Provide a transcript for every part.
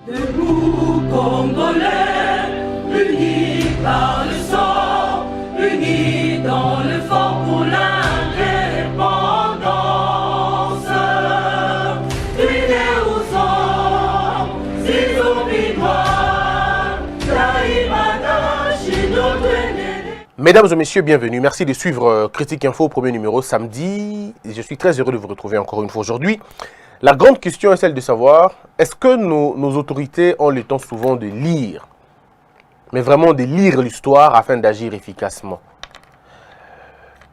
Debout, Congolais, unis par le sang, unis dans l'effort pour l'indépendance. Unis aux hommes, ces obinois, Taïmada, Chino, Mesdames et messieurs, bienvenue. Merci de suivre Critique Info, premier numéro samedi. Je suis très heureux de vous retrouver encore une fois aujourd'hui. La grande question est celle de savoir, est-ce que nos autorités ont le temps souvent de lire, mais vraiment de lire l'histoire afin d'agir efficacement?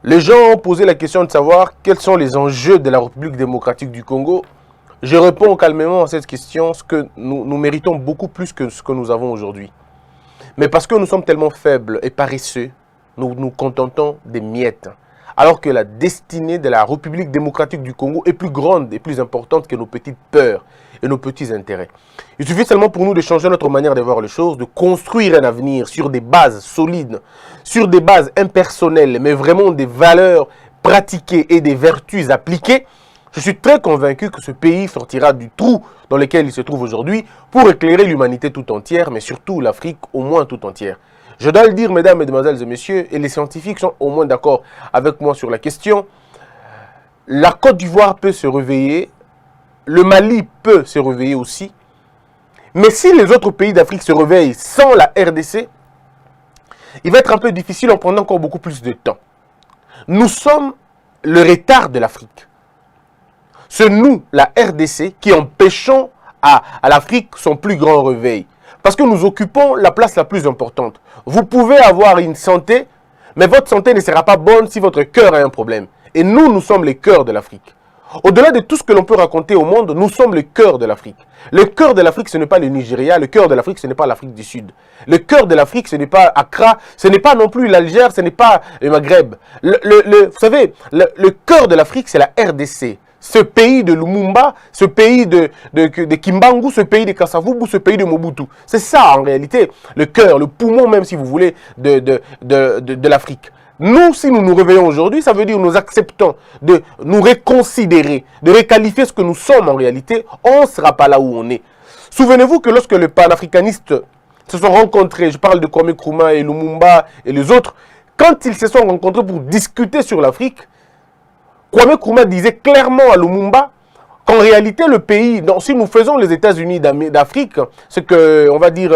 Les gens ont posé la question de savoir quels sont les enjeux de la République démocratique du Congo. Je réponds calmement à cette question, ce que nous méritons beaucoup plus que ce que nous avons aujourd'hui. Mais parce que nous sommes tellement faibles et paresseux, nous nous contentons des miettes. Alors que la destinée de la République démocratique du Congo est plus grande et plus importante que nos petites peurs et nos petits intérêts. Il suffit seulement pour nous de changer notre manière de voir les choses, de construire un avenir sur des bases solides, sur des bases impersonnelles, mais vraiment des valeurs pratiquées et des vertus appliquées. Je suis très convaincu que ce pays sortira du trou dans lequel il se trouve aujourd'hui pour éclairer l'humanité tout entière, mais surtout l'Afrique au moins tout entière. Je dois le dire, mesdames, mesdemoiselles et messieurs, et les scientifiques sont au moins d'accord avec moi sur la question, la Côte d'Ivoire peut se réveiller, le Mali peut se réveiller aussi, mais si les autres pays d'Afrique se réveillent sans la RDC, il va être un peu difficile en prenant encore beaucoup plus de temps. Nous sommes le retard de l'Afrique. C'est nous, la RDC, qui empêchons à l'Afrique son plus grand réveil. Parce que nous occupons la place la plus importante. Vous pouvez avoir une santé, mais votre santé ne sera pas bonne si votre cœur a un problème. Et nous, nous sommes les cœurs de l'Afrique. Au-delà de tout ce que l'on peut raconter au monde, nous sommes le cœur de l'Afrique. Le cœur de l'Afrique, ce n'est pas le Nigeria. Le cœur de l'Afrique, ce n'est pas l'Afrique du Sud. Le cœur de l'Afrique, ce n'est pas Accra. Ce n'est pas non plus l'Algérie, ce n'est pas le Maghreb. Vous savez, le cœur de l'Afrique, c'est la RDC. Ce pays de Lumumba, ce pays de Kimbangu, ce pays de Kasavubu, ce pays de Mobutu. C'est ça en réalité, le cœur, le poumon même si vous voulez, de l'Afrique. Nous, si nous nous réveillons aujourd'hui, ça veut dire que nous acceptons de nous reconsidérer, de requalifier ce que nous sommes en réalité, on ne sera pas là où on est. Souvenez-vous que lorsque les panafricanistes se sont rencontrés, je parle de Kwame Nkrumah et Lumumba et les autres, quand ils se sont rencontrés pour discuter sur l'Afrique, Kwame Nkrumah disait clairement à Lumumba qu'en réalité, le pays, si nous faisons les États-Unis d'Afrique, ce que, on va dire,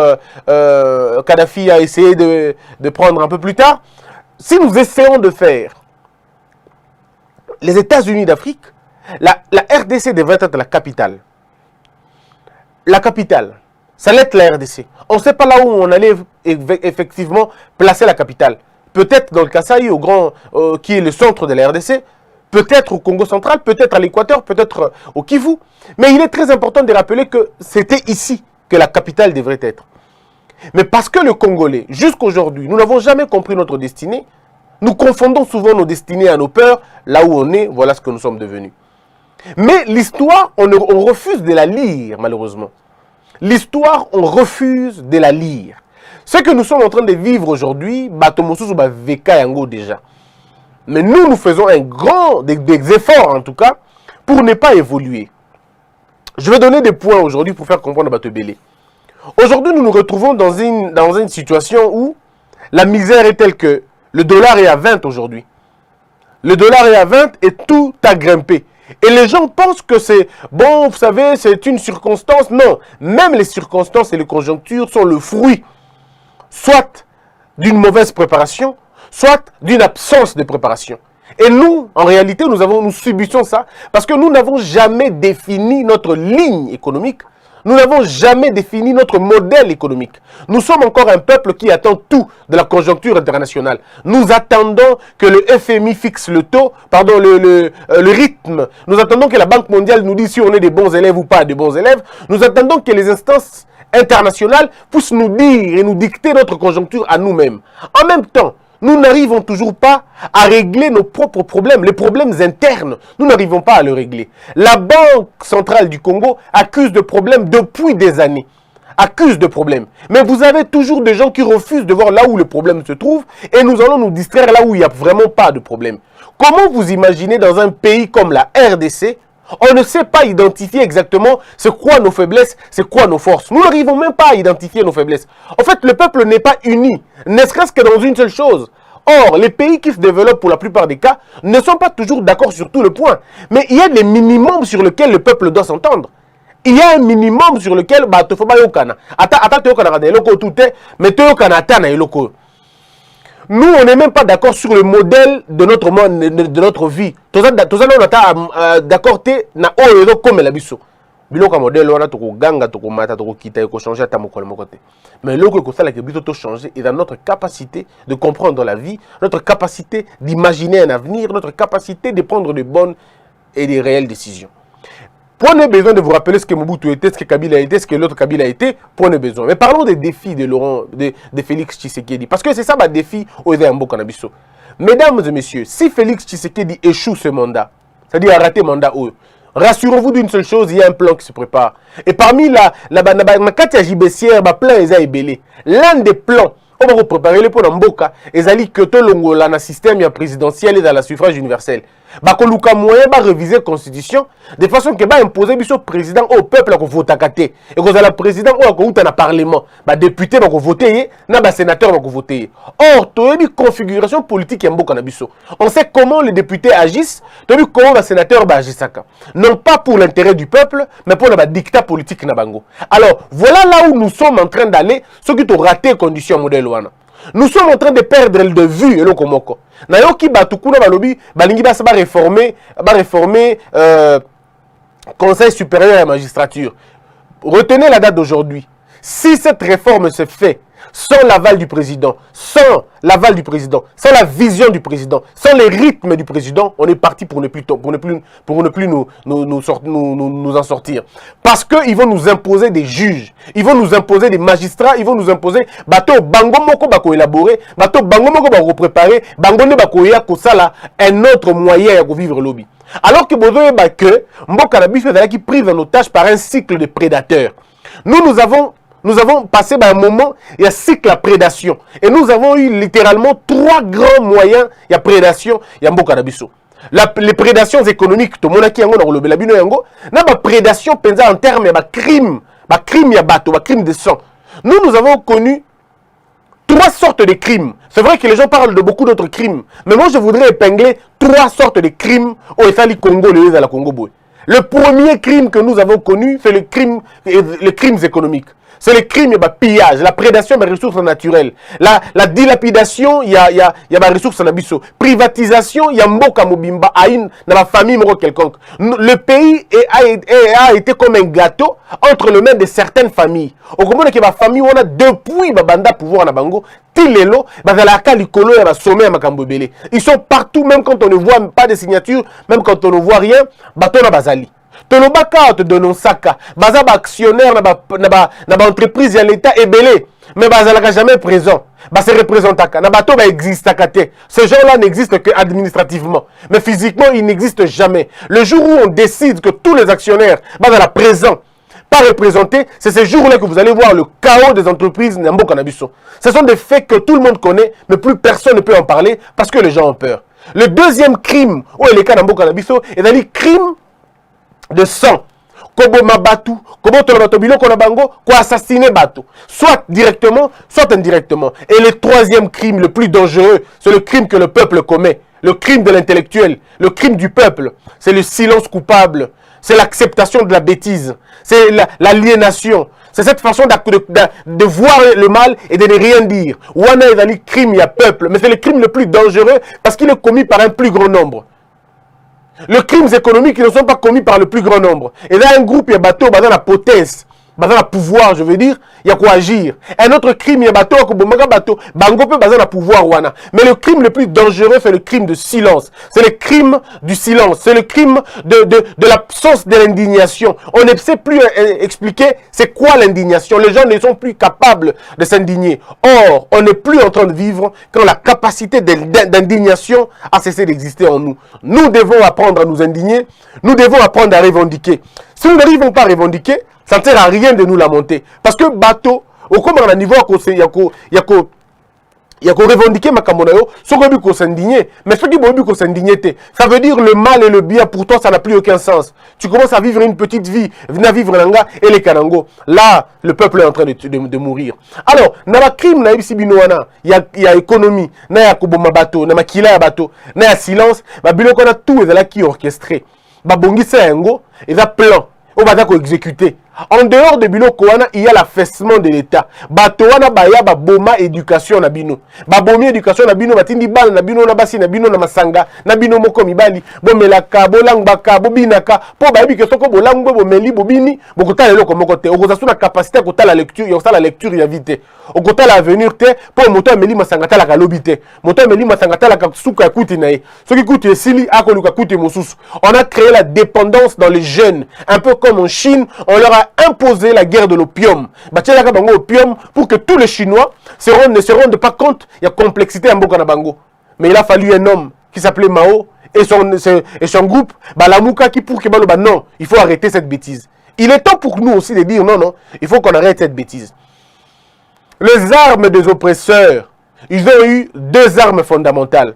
Kadhafi a essayé de prendre un peu plus tard, si nous essayons de faire les États-Unis d'Afrique, la RDC devrait être la capitale. La capitale, ça l'est la RDC. On ne sait pas là où on allait effectivement placer la capitale. Peut-être dans le Kasaï, qui est le centre de la RDC, peut-être au Congo central, peut-être à l'Équateur, peut-être au Kivu. Mais il est très important de rappeler que c'était ici que la capitale devrait être. Mais parce que le Congolais, jusqu'aujourd'hui, nous n'avons jamais compris notre destinée, nous confondons souvent nos destinées à nos peurs. Là où on est, voilà ce que nous sommes devenus. Mais l'histoire, on refuse de la lire, malheureusement. L'histoire, on refuse de la lire. Ce que nous sommes en train de vivre aujourd'hui, Batomosus ou Veka Yango déjà. Mais nous faisons des efforts, en tout cas, pour ne pas évoluer. Je vais donner des points aujourd'hui pour faire comprendre Batebele. Aujourd'hui, nous nous retrouvons dans une situation où la misère est telle que le dollar est à 20 aujourd'hui. Le dollar est à 20 et tout a grimpé. Et les gens pensent que c'est, bon, vous savez, c'est une circonstance. Non, même les circonstances et les conjonctures sont le fruit, soit d'une mauvaise préparation, soit d'une absence de préparation. Et nous, en réalité, nous subissons ça parce que nous n'avons jamais défini notre ligne économique. Nous n'avons jamais défini notre modèle économique. Nous sommes encore un peuple qui attend tout de la conjoncture internationale. Nous attendons que le FMI fixe le taux, le rythme. Nous attendons que la Banque mondiale nous dise si on est des bons élèves ou pas des bons élèves. Nous attendons que les instances internationales puissent nous dire et nous dicter notre conjoncture à nous-mêmes. En même temps, nous n'arrivons toujours pas à régler nos propres problèmes, les problèmes internes. Nous n'arrivons pas à les régler. La Banque centrale du Congo accuse de problèmes depuis des années. Accuse de problèmes. Mais vous avez toujours des gens qui refusent de voir là où le problème se trouve et nous allons nous distraire là où il n'y a vraiment pas de problème. Comment vous imaginez dans un pays comme la RDC On ne sait pas identifier exactement c'est quoi nos faiblesses, c'est quoi nos forces. Nous n'arrivons même pas à identifier nos faiblesses. En fait, le peuple n'est pas uni, ne serait-ce que dans une seule chose. Or, les pays qui se développent pour la plupart des cas ne sont pas toujours d'accord sur tout le point. Mais il y a des minimums sur lesquels le peuple doit s'entendre. Il y a un minimum sur lequel il faut pas yokana. Ata te yokana na eloko tout est, mais te yokana ata na eloko. Nous, on n'est même pas d'accord sur le modèle de notre monde, de notre vie. Tout ça, on est d'accord na oyo comme la biso. Biloko modèle on a to ganga to mata to kita ko changer ta mokolo mokote. Mais loko ko sala ke biso to changer et dans notre capacité de comprendre la vie, notre capacité d'imaginer un avenir, notre capacité de prendre de bonnes et des réelles décisions. Prenez besoin de vous rappeler ce que Mobutu était, ce que Kabila était, ce que l'autre Kabila était. Prenez besoin. Mais parlons des défis de Félix Tshisekedi. Parce que c'est ça, le défi au Zéambo Kanabiso. Mesdames et messieurs, si Félix Tshisekedi échoue ce mandat, c'est-à-dire a raté le mandat, rassurez-vous d'une seule chose, il y a un plan qui se prépare. Et parmi la Katia Jibessière, le plan est ébélé. L'un des plans, on va vous préparer le plan Mboka, et que tout le système présidentiel et dans la suffrage universel. Bakoluka moyen ba réviser constitution de façon que ba imposer biso président au peuple à voter et que la président ou ko uta na parlement ba député ba ko voter na ba sénateur ba ko voter. Or to yebi configuration politique ya mboka na biso. On sait comment les députés agissent, to yebi comment ba sénateur ba agissaka. Non pas pour l'intérêt du peuple, mais pour le dictat politique na bango. Alors, voilà là où nous sommes en train d'aller, ceux qui ont raté condition modèle wana. Nous sommes en train de perdre de vue le komoko. Na yoki batukuna balobi balingi ba réformer Conseil supérieur à la magistrature. Retenez la date d'aujourd'hui. Si cette réforme se fait sans l'aval du président, sans la vision du président, sans les rythmes du président, on est parti pour ne plus nous en sortir. Parce qu'ils vont nous imposer des juges, ils vont nous imposer des magistrats, ils vont nous imposer bateau bango moko bako élaborer, bateau bango moko bako préparer, bango ne bako ya kosala un autre moyen de vivre lobby. Alors que besoin que mboka na biso qui prise en otage par un cycle de prédateurs. Nous avons passé un moment, il y a cycle à prédation. Et nous avons eu littéralement 3 grands moyens, il y a prédation, il y a Mboka Nabiso. Les prédations économiques, tout le monde qui a une prédation en termes de crime, crime de sang. Nous avons connu 3 sortes de crimes. C'est vrai que les gens parlent de beaucoup d'autres crimes. Mais moi, je voudrais épingler 3 sortes de crimes au Efali Congo, le la Congo. Le premier crime que nous avons connu, c'est les crimes économiques. C'est le crime, il y a pillage, la prédation des ressources naturelles, la dilapidation, il y a des ressources en abisso, privatisation, il y a mboka mobimba, dans la famille moro quelconque. Le pays a été comme un gâteau entre les mains de certaines familles. Au moment que la famille, on a depuis banda pouvoir en bango, tilelo, ils sont partout, même quand on ne voit pas de signature, même quand on ne voit rien, bateau bazali. Tolobaka te donne saka baza ba actionnaire na ba entreprise ya l'état est belé mais bazalaka jamais présent ba se représentaka na bato ba existaka te. Ces gens-là n'existent que administrativement mais physiquement ils n'existent jamais. Le jour où on décide que tous les actionnaires bazala présent pas représentés, c'est ce jour-là que vous allez voir le chaos des entreprises Nambo Kanabiso. Ce sont des faits que tout le monde connaît mais plus personne ne peut en parler parce que les gens ont peur. Le deuxième crime où est le cas Nambo Kanabiso est un crime de sang. Kobo mabatu, kobo tolobato biloko na bango, ko assassiner bato. Soit directement, soit indirectement. Et le troisième crime le plus dangereux, c'est le crime que le peuple commet. Le crime de l'intellectuel, le crime du peuple. C'est le silence coupable. C'est l'acceptation de la bêtise. C'est l'aliénation. C'est cette façon de voir le mal et de ne rien dire. Wana est le crime, il y a peuple. Mais c'est le crime le plus dangereux parce qu'il est commis par un plus grand nombre. Les crimes économiques ne sont pas commis par le plus grand nombre. Et là, un groupe, il y a bateau, dans la potence, dans le pouvoir, je veux dire, il y a quoi agir. Un autre crime, il y a bateau, bango peut dans le pouvoir, wana. Mais le crime le plus dangereux, c'est le crime de silence. C'est le crime du silence. C'est le crime de l'absence de l'indignation. On ne sait plus expliquer c'est quoi l'indignation. Les gens ne sont plus capables de s'indigner. Or, on n'est plus en train de vivre quand la capacité d'indignation a cessé d'exister en nous. Nous devons apprendre à nous indigner. Nous devons apprendre à revendiquer. Si nous n'arrivons pas à revendiquer, ça ne sert à rien de nous lamenter. Parce que bateau, au comme on a niveau, Il y a qu'on revendiquer ma camonayo, ce qu'on veut s'indigner. Mais ce qui veut s'indigner, ça veut dire le mal et le bien, pour toi, ça n'a plus aucun sens. Tu commences à vivre une petite vie, venir vivre l'anga et les kanango. Là, le peuple est en train de mourir. Alors, dans la crime, il y a économie, il y a koboma bateau, il y a makila bateau, il y a silence, il y a tout est là qui est orchestré. Babongi c'est un go, il y a plan, on va exécuter. En dehors de biloko wana, il y a l'affaissement de l'État. Bato wana baya baboma éducation na bino. Babomi éducation na bino, batindi bal na bino na basi na bino na masanga, na bino moko mibali, bomelaka, bolangbaka, bobinaka, po bayebi ke soko bolangbo bomeli bobini, bokota leloko moko te. Okozasu na capacité kota la lecture, yosa la lecture ya vite. Okota la avenir te, po moto ameli masanga tala ka lobi te. Moto ameli masanga tala ka suka kuti na ye. Soki kuti esili akoluka kuti mosusu. On a créé la dépendance dans les jeunes, un peu comme en Chine, on leur a imposer la guerre de l'opium. Pour que tous les Chinois ne se rendent pas compte il y a complexité en Boka Bango. Mais il a fallu un homme qui s'appelait Mao et son groupe, Balamuka, qui pour que non, il faut arrêter cette bêtise. Il est temps pour nous aussi de dire non, il faut qu'on arrête cette bêtise. Les armes des oppresseurs, ils ont eu deux armes fondamentales.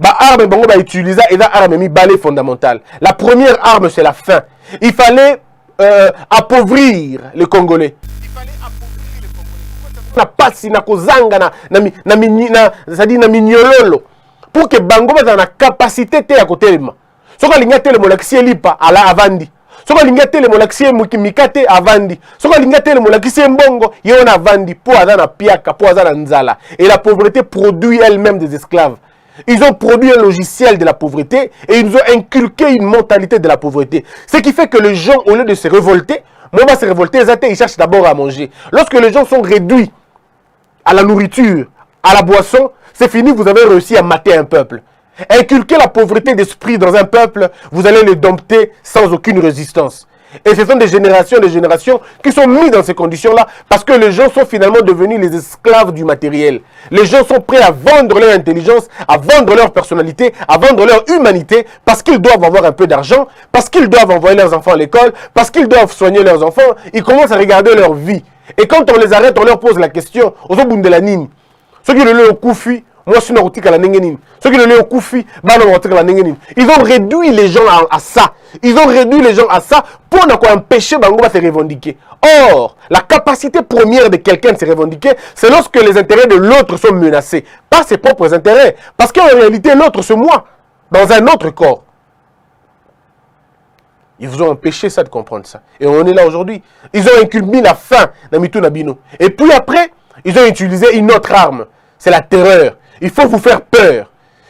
Arme bango utiliser et arme mi balai fondamentale. La première arme c'est la faim. Il fallait appauvrir les Congolais. Il fallait appauvrir les Congolais. Na pasi na kozanga na mignololo pour que bango ba na capacité te ya kotelema. Soko linga telemo lakisi elipa ala avandi. Soko linga telemo lakisi mikate avandi. Soko linga telemo lakisi mbongo yona avandi po azana piaka po azana nzala. Et la pauvreté produit elle-même des esclaves. Ils ont produit un logiciel de la pauvreté et ils nous ont inculqué une mentalité de la pauvreté. Ce qui fait que les gens, au lieu de se révolter, ils cherchent d'abord à manger. Lorsque les gens sont réduits à la nourriture, à la boisson, c'est fini, vous avez réussi à mater un peuple. Inculquer la pauvreté d'esprit dans un peuple, vous allez les dompter sans aucune résistance. Et ce sont des générations qui sont mises dans ces conditions-là parce que les gens sont finalement devenus les esclaves du matériel. Les gens sont prêts à vendre leur intelligence, à vendre leur personnalité, à vendre leur humanité parce qu'ils doivent avoir un peu d'argent, parce qu'ils doivent envoyer leurs enfants à l'école, parce qu'ils doivent soigner leurs enfants. Ils commencent à regarder leur vie. Et quand on les arrête, on leur pose la question, « Ozo bundelanini ?» Ceux qui le koufi, moi je suis la nengenin. Ceux qui le koufi, ils ont réduit les gens à ça. Ils ont réduit les gens à ça pour empêcher Bango de se revendiquer. Or, la capacité première de quelqu'un de se revendiquer, c'est lorsque les intérêts de l'autre sont menacés. Pas ses propres intérêts. Parce qu'en réalité, l'autre, c'est moi, dans un autre corps. Ils vous ont empêché ça de comprendre ça. Et on est là aujourd'hui. Ils ont inculqué la faim dans Mitou Nabino. Et puis après, ils ont utilisé une autre arme. C'est la terreur. Il faut vous faire peur.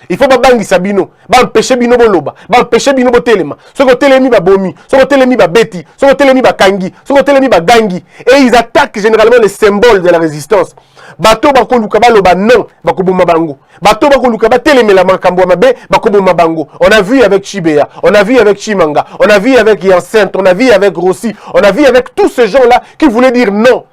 Il faut pas bangi sabino, ba empêcher bino boloba, ba empêcher bino botelema. Soko telemi ba bomi, soko telemi ba beti, soko telemi ba kangi, soko telemi ba gangi. Et ils attaquent généralement les symboles de la résistance. Bato ba koluka ba loba non, ba koboma bango. Bato ba koluka ba telemela makambo mabe, ba koboma bango. On a vu avec Chibea, on a vu avec Chimanga, on a vu avec Yancente, on a vu avec Rossi, on a vu avec tous ces gens-là qui voulaient dire non.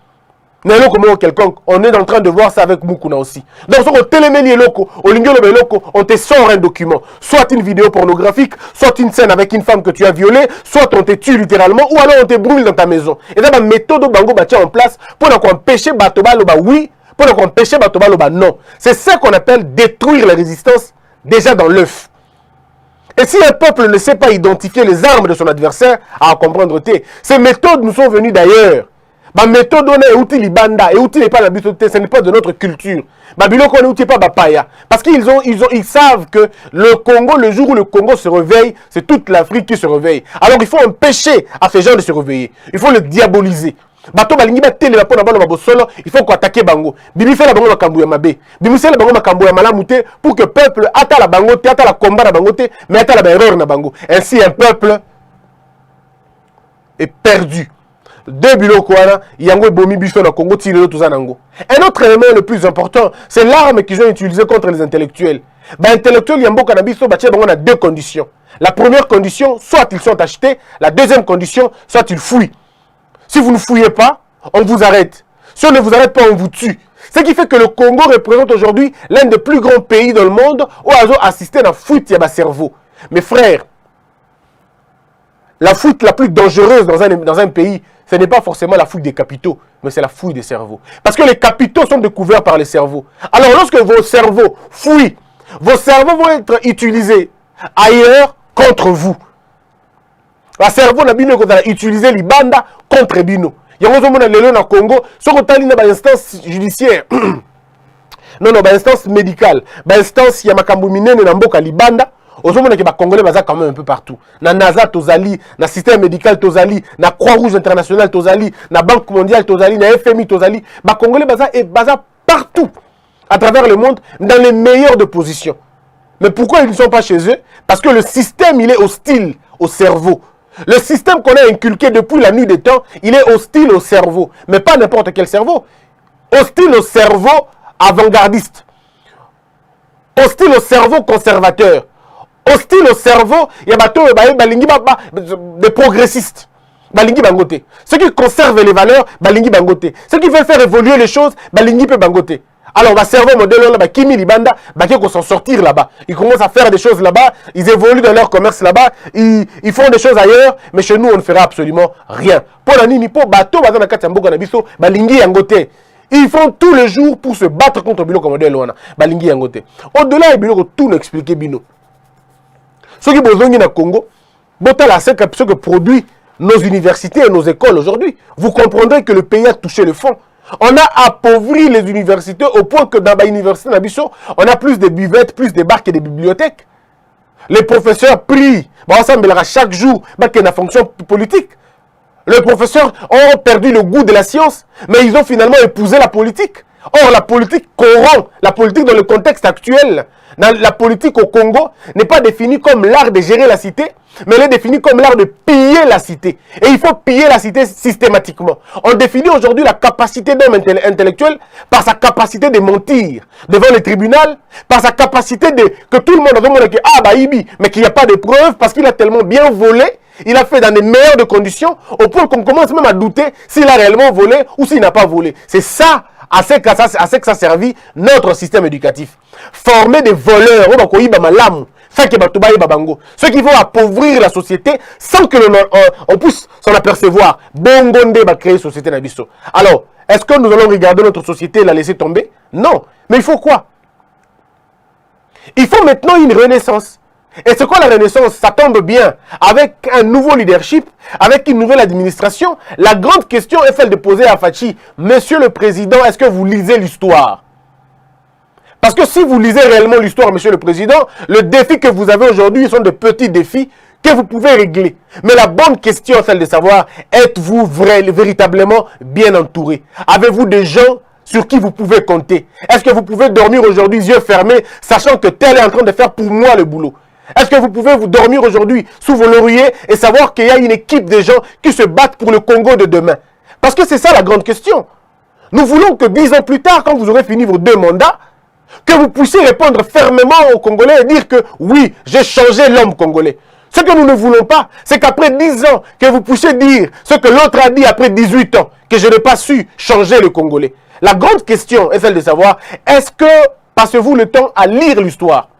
Quelconque, on est en train de voir ça avec Mukuna aussi. Donc, sur le téléméli loko, au lingolo loko, on te sort un document, soit une vidéo pornographique, soit une scène avec une femme que tu as violée, soit on te tue littéralement, ou alors on te brûle dans ta maison. Et là, la méthode bango bâtie en place pour empêcher Batoba Loba oui, pour empêcher Batoba Loba non. C'est ça qu'on appelle détruire la résistance déjà dans l'œuf. Et si un peuple ne sait pas identifier les armes de son adversaire, à comprendre, ces méthodes nous sont venues d'ailleurs. Ma méthode est utile banda et utile pas la bisoté, ce n'est pas de notre culture. Ma biloko n'est utile pas bapaya parce qu'ils savent que le Congo, le jour où le Congo se réveille, c'est toute l'Afrique qui se réveille. Alors il faut empêcher à ces gens de se réveiller. Il faut le diaboliser. Bato balingi ba télé ba pona ba solo, il faut qu'on attaque bango. Bibi fait la bango makambu ya mabe. Bibi fait la bango makambu ya malamuté pour que le peuple ata la bango, ata la combat la bango, mais ata la erreur na bango. Ainsi un peuple est perdu. Deux biloko wana yango bomi biso na Congo tirelo tout ça nango. Un autre élément le plus important, c'est l'arme qu'ils ont utilisée contre les intellectuels. Ba intellectuels yamboka na biso batie bango na deux conditions. La première condition, soit ils sont achetés, la deuxième condition, soit ils fuient. Si vous ne fouillez pas, on vous arrête. Si on ne vous arrête pas, on vous tue. Ce qui fait que le Congo représente aujourd'hui l'un des plus grands pays dans le monde où ils ont assisté à la fuite de cerveau. Mes frères, la fuite la plus dangereuse dans un pays, ce n'est pas forcément la fouille des capitaux, mais c'est la fouille des cerveaux. Parce que les capitaux sont découverts par les cerveaux. Alors lorsque vos cerveaux fouillent, vos cerveaux vont être utilisés ailleurs contre vous. Le cerveau n'a pas utilisé l'Ibanda contre Bino. Il y a un Congo, ce qu'on a une instance judiciaire. Non, instance médicale. Instance, il y a Makambumine, Namboka Libanda. Aujourd'hui, les Congolais sont quand même un peu partout. Na NASA Tozali, na système médical Tozali, na Croix-Rouge internationale Tozali, na Banque mondiale Tozali, na FMI Tozali. Les Congolais sont partout à travers le monde, dans les meilleures de positions. Mais pourquoi ils ne sont pas chez eux? Parce que le système, il est hostile au cerveau. Le système qu'on a inculqué depuis la nuit des temps, il est hostile au cerveau. Mais pas n'importe quel cerveau. Hostile au cerveau avant-gardiste. Hostile au cerveau conservateur. Hostile au cerveau, il y a des progressistes. Ceux qui conservent les valeurs, ceux qui veulent faire évoluer les choses, alors, le cerveau modèle là, Kimi Libanda, ils s'en sortir là-bas. Ils commencent à faire des choses là-bas, ils évoluent dans leur commerce là-bas, ils font des choses ailleurs, mais chez nous, on ne fera absolument rien. Pour la nini, pour bateau, ils font tous les jours pour se battre contre Biloko modèle. Au-delà, ils ont tout expliqué Bino. Ceux qui besoin na Congo, ce que produit nos universités et nos écoles aujourd'hui. Vous comprendrez que le pays a touché le fond. On a appauvri les universités au point que dans l'université Nabiso, on a plus de buvettes, plus de bars que de bibliothèques. Les professeurs prient, chaque jour, la fonction politique. Les professeurs ont perdu le goût de la science, mais ils ont finalement épousé la politique. Or, la politique corrompt, la politique dans le contexte actuel, la politique au Congo n'est pas définie comme l'art de gérer la cité, mais elle est définie comme l'art de piller la cité. Et il faut piller la cité systématiquement. On définit aujourd'hui la capacité d'homme intellectuel par sa capacité de mentir devant le tribunal, par sa capacité que tout le monde a dit mais qu'il n'y a pas de preuves parce qu'il a tellement bien volé. Il a fait dans les meilleures de conditions, au point qu'on commence même à douter s'il a réellement volé ou s'il n'a pas volé. C'est ça, à ce que ça servit notre système éducatif. Former des voleurs, ceux qui vont appauvrir la société sans que on puisse s'en apercevoir. Bongonde va créer société Nabiso. Alors, est-ce que nous allons regarder notre société et la laisser tomber? Non. Mais il faut quoi? Il faut maintenant une renaissance. Et c'est quoi la renaissance? Ça tombe bien. Avec un nouveau leadership, avec une nouvelle administration, la grande question est celle de poser à Fachi, Monsieur le Président, est-ce que vous lisez l'histoire? Parce que si vous lisez réellement l'histoire, Monsieur le Président, le défi que vous avez aujourd'hui sont de petits défis que vous pouvez régler. Mais la bonne question est celle de savoir, êtes-vous véritablement bien entouré? Avez-vous des gens sur qui vous pouvez compter? Est-ce que vous pouvez dormir aujourd'hui yeux fermés, sachant que tel est en train de faire pour moi le boulot? Est-ce que vous pouvez vous dormir aujourd'hui sous vos lauriers et savoir qu'il y a une équipe de gens qui se battent pour le Congo de demain? Parce que c'est ça la grande question. Nous voulons que 10 ans plus tard, quand vous aurez fini vos 2 mandats, que vous puissiez répondre fermement aux Congolais et dire que oui, j'ai changé l'homme congolais. Ce que nous ne voulons pas, c'est qu'après 10 ans, que vous puissiez dire ce que l'autre a dit après 18 ans, que je n'ai pas su changer le Congolais. La grande question est celle de savoir, est-ce que passez-vous le temps à lire l'histoire?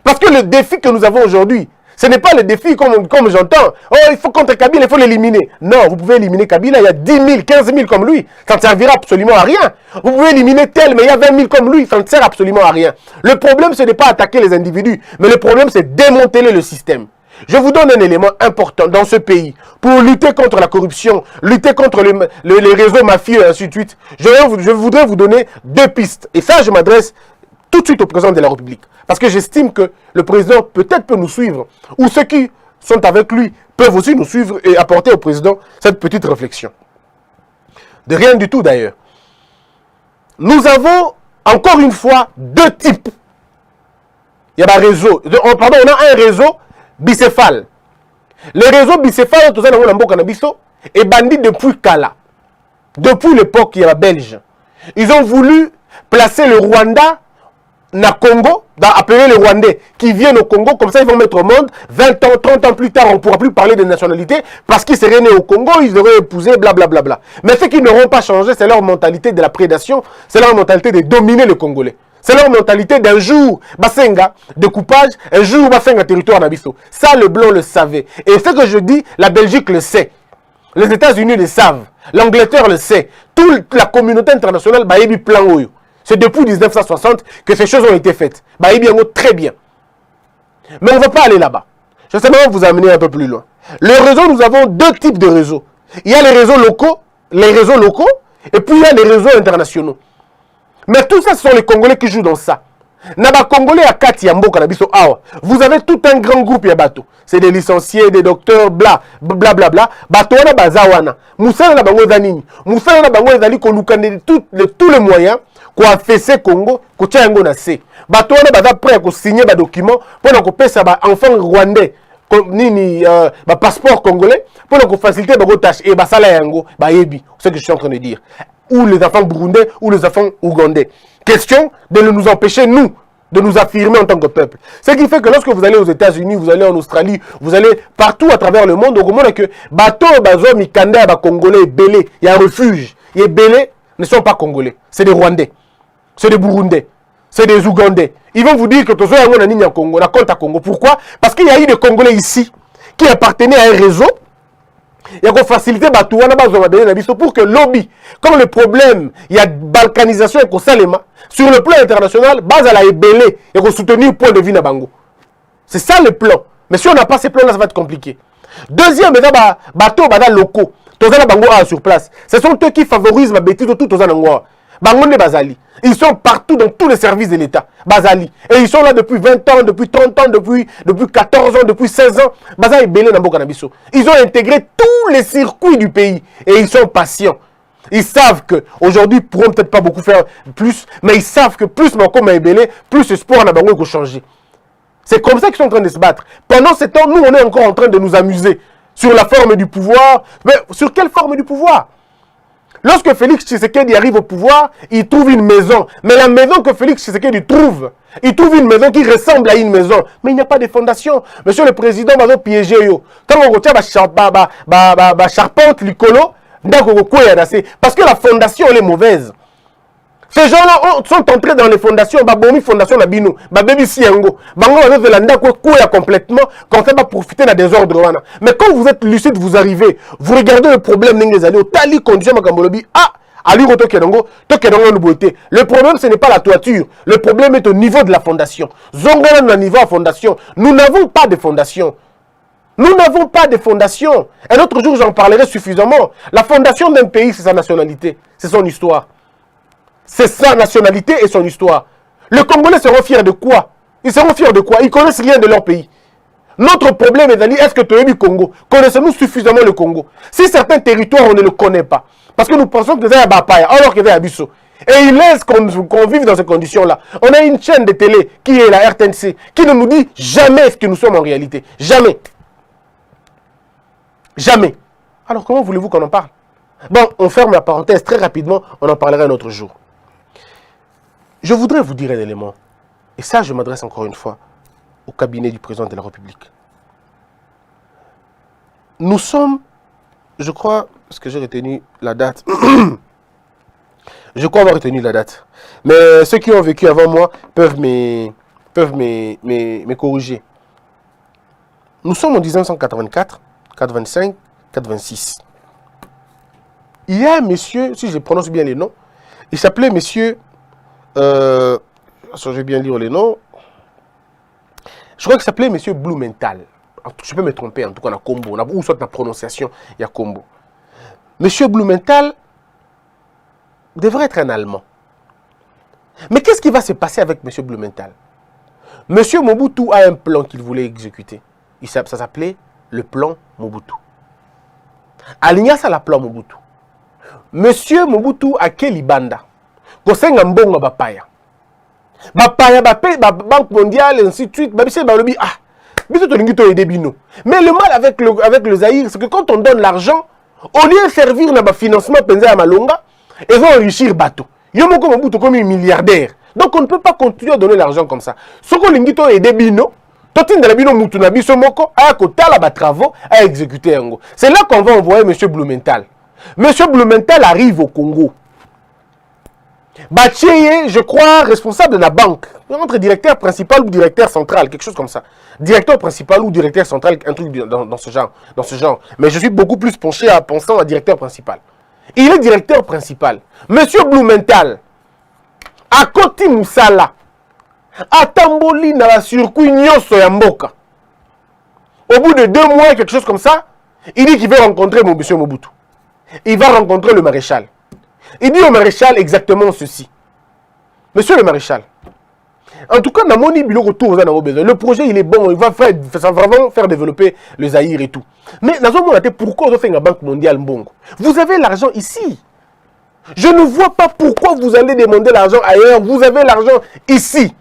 Parce que le défi que nous avons aujourd'hui, ce n'est pas le défi comme j'entends. Oh, il faut contre Kabila, il faut l'éliminer. Non, vous pouvez éliminer Kabila, il y a 10 000, 15 000 comme lui. Ça ne servira absolument à rien. Vous pouvez éliminer tel, mais il y a 20 000 comme lui. Ça ne sert absolument à rien. Le problème, ce n'est pas attaquer les individus, mais le problème, c'est démanteler le système. Je vous donne un élément important dans ce pays. Pour lutter contre la corruption, lutter contre les réseaux mafieux et ainsi de suite, je voudrais vous donner 2 pistes. Et ça, je m'adresse tout de suite au président de la République. Parce que j'estime que le président peut-être peut nous suivre, ou ceux qui sont avec lui peuvent aussi nous suivre et apporter au président cette petite réflexion. De rien du tout d'ailleurs. Nous avons encore une fois 2 types. Il y a un réseau, on a un réseau bicéphale. Le réseau bicéphale, tout ça, est bandit depuis Kala. Depuis l'époque, il y a la Belge. Ils ont voulu placer le Rwanda na Congo, appeler les Rwandais qui viennent au Congo, comme ça ils vont mettre au monde, 20 ans, 30 ans plus tard, on ne pourra plus parler de nationalité, parce qu'ils seraient nés au Congo, ils auraient épousé, blablabla. Bla, bla. Mais ce qu'ils n'auront pas changé, c'est leur mentalité de la prédation, c'est leur mentalité de dominer le Congolais. C'est leur mentalité d'un jour, Basenga, découpage, un jour, Basenga, territoire Nabiso. Ça, le blanc le savait. Et ce que je dis, la Belgique le sait. Les États-Unis le savent. L'Angleterre le sait. Toute la communauté internationale, bah, il y a plan Oyo. C'est depuis 1960 que ces choses ont été faites. Bah, il y a très bien. Mais on ne va pas aller là-bas. Je sais même vous amener un peu plus loin. Le réseau, nous avons deux types de réseaux. Il y a les réseaux locaux, et puis il y a les réseaux internationaux. Mais tout ça, ce sont les Congolais qui jouent dans ça. Naba Congolais à Kati Yambo Kanabiso Awa. Vous avez tout un grand groupe Yabato. C'est des licenciés, des docteurs, bla bla bla bla. Bato wana bazawana. Moussa na bango zanini. Moussa na bango ezali ko lukande tous les moyens ko affaisser Congo, ko tia yango na se. Bato wana baza prêt ko signer ba document pour na ko pesa ba enfant rwandais. Nini ba passeport congolais pour na ko faciliter ba tâche et ba sala yango ba yebi. C'est ce que je suis en train de dire. Ou les enfants burundais ou les enfants ougandais. Question de nous empêcher, nous, de nous affirmer en tant que peuple. Ce qui fait que lorsque vous allez aux États-Unis, vous allez en Australie, vous allez partout à travers le monde, au monde que bateau, bazo, mikanda, ba Congolais, belé, il y a un refuge. Et belé ne sont pas Congolais. C'est des Rwandais. C'est des Burundais. C'est des Ougandais. Ils vont vous dire que tous les Congo, Congo, la compte à Congo. Pourquoi? Parce qu'il y a eu des Congolais ici qui appartenaient à un réseau. Il y a facilité pour que lobby, comme le problème, il y a balkanisation et Salema, sur le plan international, base à la ébélé et soutenir le point de vue na bango. C'est ça le plan. Mais si on n'a pas ces plans-là, ça va être compliqué. Deuxième, bateau, locaux, bango sur place. Ce sont eux qui favorisent ma bêtise tout aux anangwa. Bango Bazali. Ils sont partout dans tous les services de l'État. Bazali. Et ils sont là depuis 20 ans, depuis 30 ans, depuis 14 ans, depuis 16 ans. Bazali Belé Nambo Kanabiso. Ils ont intégré tous les circuits du pays. Et ils sont patients. Ils savent qu'aujourd'hui, ils ne pourront peut-être pas beaucoup faire plus, mais ils savent que plus Manko Maïbélé, plus le sport n'a pas changer. C'est comme ça qu'ils sont en train de se battre. Pendant ce temps, nous, on est encore en train de nous amuser sur la forme du pouvoir. Mais sur quelle forme du pouvoir? Lorsque Félix Tshisekedi arrive au pouvoir, il trouve une maison. Mais la maison que Félix Tshisekedi trouve, il trouve une maison qui ressemble à une maison. Mais il n'y a pas de fondation. Monsieur le Président, va piéger yo. Quand on retient charpente, l'icolo, parce que la fondation, elle est mauvaise. Ces gens-là sont entrés dans les fondations, fondation Nabino, baby Siango, complètement, quand ça va profiter d'un désordre. Mais quand vous êtes lucide, vous arrivez, vous regardez le problème, le problème, ce n'est pas la toiture, le problème est au niveau de la fondation. Nous n'avons pas de fondation. Nous n'avons pas de fondation. Un autre jour, j'en parlerai suffisamment. La fondation d'un pays, c'est sa nationalité, c'est son histoire. C'est sa nationalité et son histoire. Les Congolais seront fiers de quoi? Ils seront fiers de quoi? Ils connaissent rien de leur pays. Notre problème est que tu es du Congo. Connaissons-nous suffisamment le Congo? Si certains territoires, on ne le connaît pas. Parce que nous pensons que c'est un Bapaya, alors que c'est un Abisso. Et ils laissent qu'on vive dans ces conditions-là. On a une chaîne de télé qui est la RTNC, qui ne nous dit jamais ce que nous sommes en réalité. Jamais. Jamais. Alors comment voulez-vous qu'on en parle? Bon, on ferme la parenthèse très rapidement, on en parlera un autre jour. Je voudrais vous dire un élément, et ça je m'adresse encore une fois au cabinet du président de la République. Nous sommes, je crois, parce que j'ai retenu la date, je crois avoir retenu la date, mais ceux qui ont vécu avant moi peuvent me corriger. Nous sommes en 1984, 85, 86. Il y a un monsieur, si je prononce bien les noms, il s'appelait monsieur... je vais bien lire les noms. Je crois qu'il s'appelait monsieur Blumenthal. Je peux me tromper, en tout cas, on a combo. Ou soit la prononciation, il y a combo. Monsieur Blumenthal devrait être un Allemand. Mais qu'est-ce qui va se passer avec monsieur Blumenthal? Monsieur Mobutu a un plan qu'il voulait exécuter. Ça s'appelait le plan Mobutu. Alignasa la plan Mobutu. Monsieur Mobutu a Kelibanda. Kosenga mbongo bapaya. Bapaya Banque mondiale, ainsi de suite. Mais le mal avec le Zaïre, c'est que quand on donne l'argent, au lieu de servir dans le financement à Malonga, ils vont enrichir bateau. Ils ont comme un milliardaire. Donc on ne peut pas continuer à donner l'argent comme ça. Ce qu'on a aidé Bino, à exécuter. C'est là qu'on va envoyer M. Blumenthal. M. Blumenthal arrive au Congo. Bacheye, je crois, responsable de la banque. Entre directeur principal ou directeur central, quelque chose comme ça. Directeur principal ou directeur central, un truc dans ce genre. Mais je suis beaucoup plus penché à pensant à directeur principal. Il est directeur principal. Monsieur Blumenthal, à Koti Moussala, à Tamboli, dans la circuit Nyoso Yamboka. Au bout de 2 mois, quelque chose comme ça, il dit qu'il veut rencontrer monsieur Mobutu. Il va rencontrer le maréchal. Il dit au maréchal exactement ceci. Monsieur le maréchal, en tout cas, le projet il est bon, il va vraiment faire développer le Zaïre et tout. Mais pourquoi on fait une banque mondiale Mbongo? Vous avez l'argent ici. Je ne vois pas pourquoi vous allez demander l'argent ailleurs. Vous avez l'argent ici.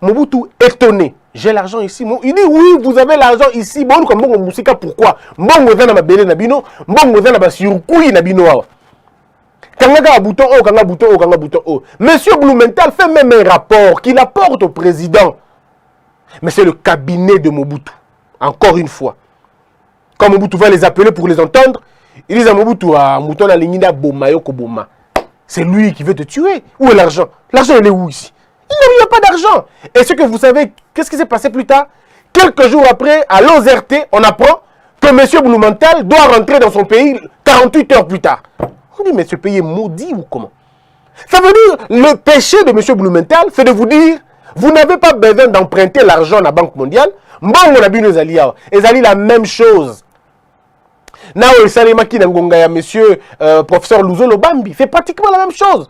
Mobutu étonné. J'ai l'argent ici. Il dit oui, vous avez l'argent ici. Bon, comme Mbongo Moussika, pourquoi? Mbongo est dans ma belle nabino. Mbongo est dans ma surcouille nabino. Kanga bouton haut, kanga bouton haut, kanga bouton haut. Monsieur Blumenthal fait même un rapport qu'il apporte au président. Mais c'est le cabinet de Mobutu. Encore une fois. Quand Mobutu va les appeler pour les entendre, ils disent à Mobutu, ah, Mouton na lingina boma yoko boma. C'est lui qui veut te tuer. Où est l'argent? L'argent, il est où ici? Il n'y a pas d'argent. Et ce que vous savez, qu'est-ce qui s'est passé plus tard? Quelques jours après, à l'OZRT, on apprend que monsieur Blumenthal doit rentrer dans son pays 48 heures plus tard. On dit, mais ce pays est maudit ou comment? Ça veut dire, le péché de M. Blumenthal, c'est de vous dire, vous n'avez pas besoin d'emprunter l'argent à la Banque mondiale. Bon, on a vu nos alliés. Ils allaient la même chose. Now, monsieur professeur Luzolo Bambi fait pratiquement la même chose.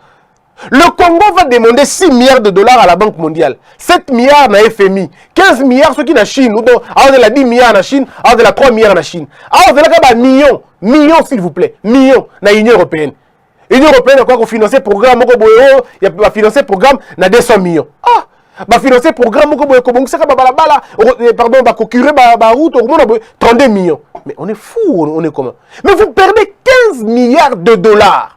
Le Congo va demander 6 milliards de dollars à la Banque mondiale. 7 milliards na FMI. 15 milliards ceux qui na Chine. Ou alors de la 10 milliards na Chine. Alors de la 3 milliards na Chine. Alors de la millions. Millions s'il vous plaît. Millions na Union Européenne. L'Union Européenne a quoi qu'on finance programme. Il va financer programme na 200 millions. Ah! Va financer programme. Pardon, va procurer ma route. 32 millions. Mais on est fou. On est comment? Mais vous perdez 15 milliards de dollars.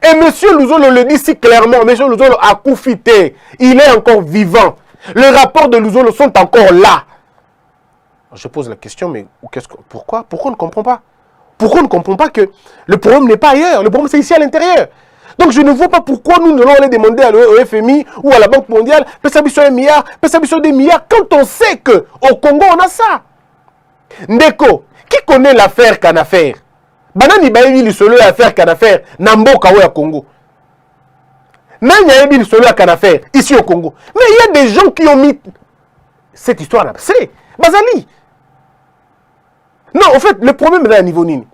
Et M. Luzolo le dit si clairement, M. Luzolo a coufité, il est encore vivant. Les rapports de Luzolo sont encore là. Je pose la question, mais pourquoi? Pourquoi on ne comprend pas? Pourquoi on ne comprend pas que le problème n'est pas ailleurs, le problème c'est ici à l'intérieur. Donc je ne vois pas pourquoi nous allons aller demander au FMI ou à la Banque mondiale, peut-être 1 milliard, peut-être des milliards, quand on sait qu'au Congo on a ça. Ndeko, qui connaît l'affaire Canaffaire? Banani baebi lisolo ya affaire Canaffaire na mboka ya Congo. Nani baebi lisolo ya Canaffaire ici au Congo. Mais il y a des gens qui ont mis cette histoire là. C'est Bazali. Non, en fait, le problème est à niveau nini.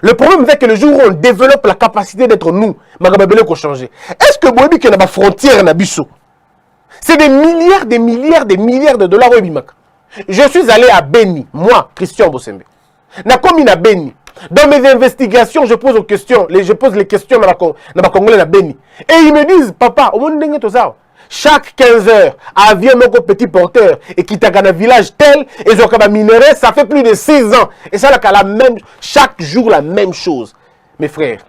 Le problème c'est que le jour où on développe la capacité d'être nous, magababele ko changer. Est-ce que boebi que na ba frontière na biso? C'est des milliards de dollars au Bimak. Je suis allé à Beni, moi, Christian Bosembe. Na komi na Beni. Dans mes investigations, je pose les questions à ma Congolais na Beni. Et ils me disent, papa, au monde tout ça. Chaque 15 heures, avion mon petit porteur et qui t'a un village tel et ils ont minerai, ça fait plus de 6 ans. Et ça la même chaque jour la même chose. Mes frères,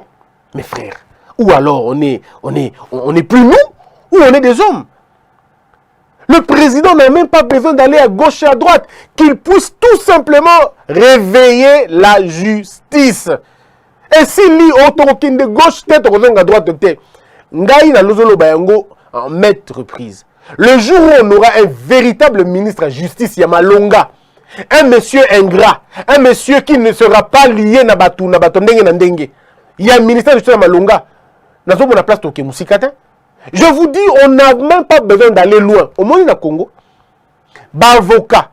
ou alors on est plus nous ou on est des hommes. Le président n'a même pas besoin d'aller à gauche et à droite, qu'il puisse tout simplement réveiller la justice. Et s'il lit autorokin de gauche, tête à droite, tête. Ngaï na lozolo bayango en maintes reprises. Le jour où on aura un véritable ministre à justice, Yamalonga, un monsieur ingrat, un monsieur qui ne sera pas lié na batu ndenge na ndenge. Il y a un ministère de justice Yamalonga. Nous avons la place toke musikata. Je vous dis, on n'a même pas besoin d'aller loin. Au moins, au Congo, avocat,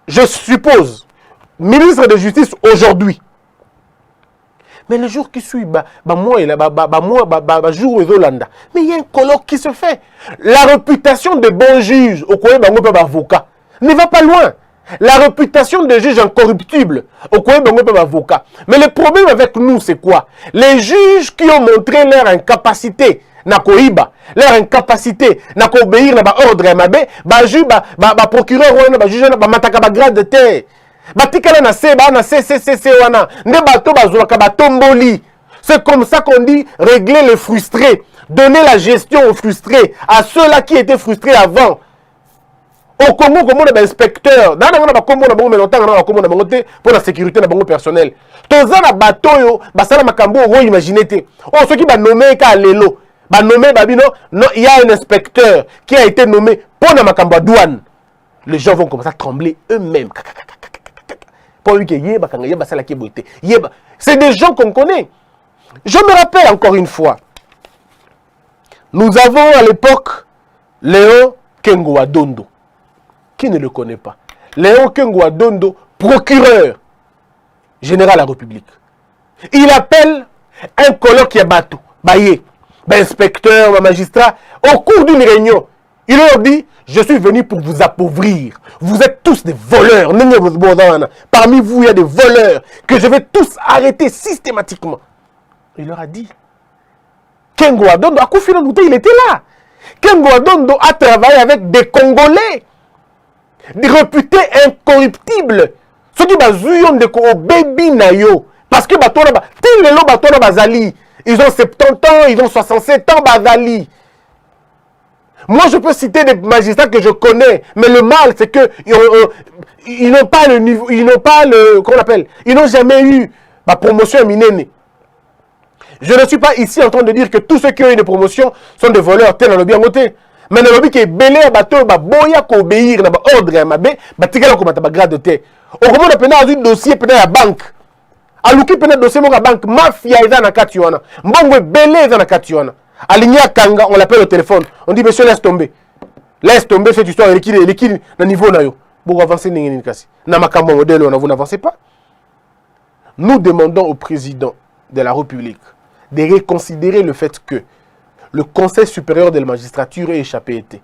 je suppose, ministre de justice aujourd'hui. Mais le jour qui suit, jour aux Hollanda. Mais il y a un colloque qui se fait. La réputation de bon juge, au Koye Bango avocat, ne va pas loin. La réputation de juge incorruptible, au Koye Bango avocat. Mais le problème avec nous, c'est quoi? Les juges qui ont montré leur incapacité, nakoiba leur incapacité na ko obéir na ba ordre mabe ba ju ba procureur wana ba juge na ba mataka ba grade de terre ba tikala na C wana nde bato bazolaka ba tomboli. C'est comme ça qu'on dit régler les frustrés, donner la gestion aux frustrés, à ceux-là qui étaient frustrés avant. Au Congo, comme on a inspecteur, dans la Congo, on a beaucoup de temps pour la sécurité de personnel. Tous les bateaux, basala makambo, on imagine. Oh, ceux qui va nommer qu'à l'élo. Bah nommé Babino, non, il y a un inspecteur qui a été nommé pour la Makambo douane. Les gens vont commencer à trembler eux-mêmes. C'est des gens qu'on connaît. Je me rappelle encore une fois, nous avons à l'époque Léon Kengo Adondo. Qui ne le connaît pas? Léon Kengo Adondo, procureur général de la République. Il appelle un colloque qui est bateau, baillé, inspecteur, magistrat, au cours d'une réunion. Il leur dit, je suis venu pour vous appauvrir. Vous êtes tous des voleurs. Parmi vous, il y a des voleurs que je vais tous arrêter systématiquement. Il leur a dit, Kengo Adondo, à Kofi Ndoute, il était là. Kengo Adondo a travaillé avec des Congolais, des réputés incorruptibles. Ceux qui ont des baby nayo. Parce que ils ont 70 ans, ils ont 67 ans, bazali. Moi, je peux citer des magistrats que je connais, mais le mal, c'est que ils n'ont pas le niveau, ils n'ont pas le, comment on appelle, ils n'ont jamais eu ma promotion minée. Je ne suis pas ici en train de dire que tous ceux qui ont eu des promotions sont des voleurs, tel dans le bien côté. Mais dans le but qui est belé, bateau, boya ko obéir, na ordre, ma bé, tigala ko mata grade de thé. Au moment de peine un dossier peine à la banque. Aluki peine dossier mon banque, mafia est na katiwana. Mbongo belé est na katiwana. Aligné à Kanga, on l'appelle au téléphone. On dit monsieur laisse tomber. Laisse tomber cette histoire, l'équilibre na niveau na yo. Pour avancer n'ingénie kasi. Na makambo modèle on vous n'avancez pas. Nous demandons au président de la République de reconsidérer le fait que le Conseil supérieur de la magistrature est échappé été.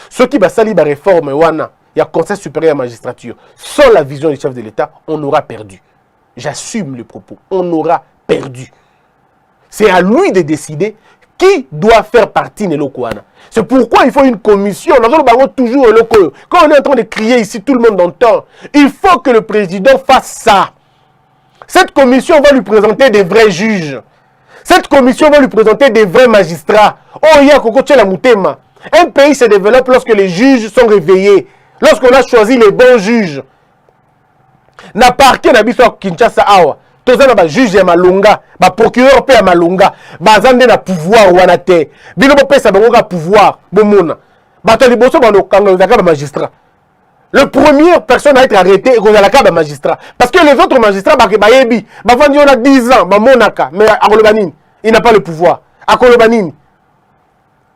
Ceux qui va salir la réforme, il y a Conseil supérieur de la magistrature. Sans la vision du chef de l'État, on aura perdu. J'assume le propos. On aura perdu. C'est à lui de décider qui doit faire partie de l'Okouana. C'est pourquoi il faut une commission. Toujours quand on est en train de crier ici, tout le monde entend. Il faut que le président fasse ça. Cette commission va lui présenter des vrais juges. Cette commission va lui présenter des vrais magistrats. Oh, il y a la Moutema. Un pays se développe lorsque les juges sont réveillés. Lorsqu'on a choisi les bons juges. Na parquet na biso Kinshasa awa. Toza na juge ya malonga, ba procureur pe ya malonga, ba zande na pouvoir wana te. Bino bo pesa bango ka pouvoir bomona. Ba to liboso ba lokanga ba magistrat. Le premier personne à être arrêté est la carte magistrat. Parce que les autres magistrats, on a 10 ans, mais à Kolobanine, il n'a pas le pouvoir. À Kolobanine,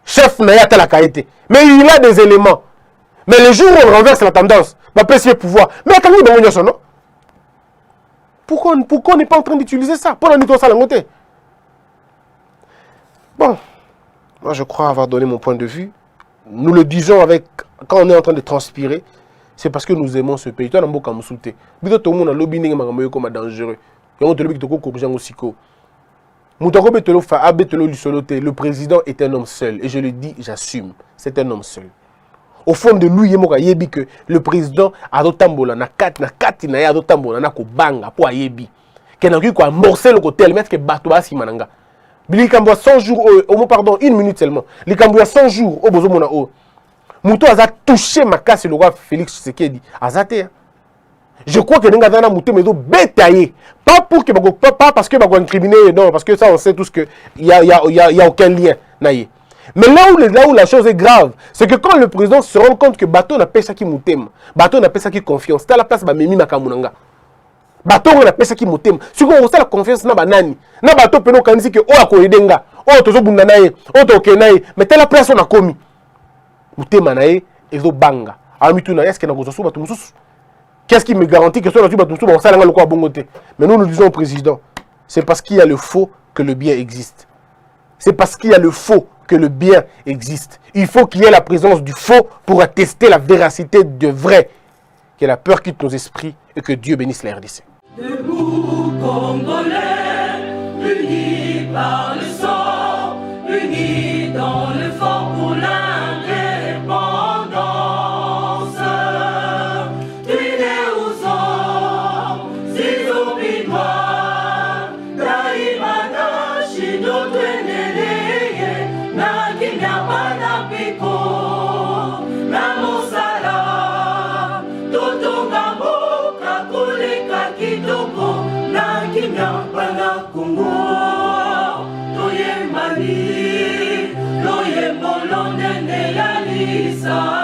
chef n'a pas la qualité. Mais il a des éléments. Mais le jour où on renverse la tendance, il va le pouvoir. Mais quand il y a pourquoi on n'est pas en train d'utiliser ça? Pourquoi on ça la Bon, moi je crois avoir donné mon point de vue. Nous le disons avec, quand on est en train de transpirer, c'est parce que nous aimons ce pays. Toi, on a insulté. Tout le monde a lobby comme dangereux. Le président est un homme seul. Et je le dis, j'assume. C'est un homme seul. Au fond de lui, il dit que le président a dotambola na kati na ya dotambola na ko banga po ayebi. Qu'il a ko amorcer le côté le mettre que bato ba simananga. Bili kambo 100 jours au pardon, 1 minute seulement. Li kambo 100 jours au bozo mona o. Mouto a touché ma casse le roi Félix Tshisekedi. Azate. Je crois que Nenga Dana Mouté me do bétaillé. Pas pour que pas parce que va incriminer, non, parce que ça on sait tous que il y a aucun lien naïe. Mais là où la chose est grave, c'est que quand le président se rend compte que bateau n'a pas ça qui moutem, bateau n'a pas ça qui confiance, c'est à la place ba memi makamunanga. Bateau n'a pas ça qui moutem. Si on a la confiance na banani, na bateau peno kanisi que o akoyedenga, o tozo bunda nae, o to kenae, mais telle la place on a commis. Mutema nae ezo banga. Amitu na est-ce que na gozo bato mususu. Qu'est-ce qui me garantit que soit bato mususu ba sala ngalo ko bongote. Mais nous disons au président, c'est parce qu'il y a le faux que le bien existe. C'est parce qu'il y a le faux que le bien existe. Il faut qu'il y ait la présence du faux pour attester la véracité de vrai. Que la peur quitte nos esprits et que Dieu bénisse la RDC. Debout Congolais, unis par le sang, unis dans le fort pour l'indépendance. Tués aux hommes, ces obinois, Daimana, Shido, Tweneleye, Nakinya, Panapiko, Namosala, Totonga, Boka, Koleka, Kitoko, Nakinya, Panakungo, Toyemani, Nzambe